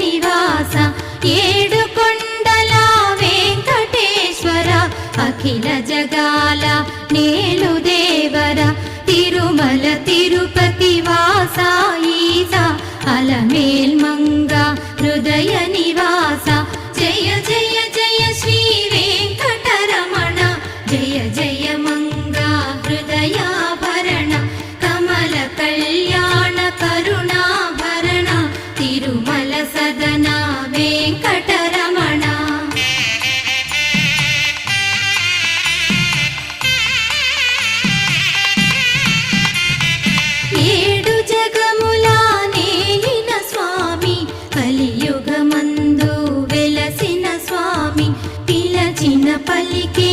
నివాస ఏడు కొండల వెంకటేశ్వర అఖిల జగాల నేలు దేవర తిరుమల తిరుపతి వాస ఈస అలమేల్ మంగ హృదయ నివాస జయ జయ జయ శ్రీ వెంకటరమణ జయ జయ మంగ హృదయాభరణ కమల కళ్యాణ కరుణాభరణ తిరుమల సదన వెంకటరమణ ఏడు జగముల నేలిన స్వామి కలియుగమందు వెలసిన స్వామి పిలచిన పలికే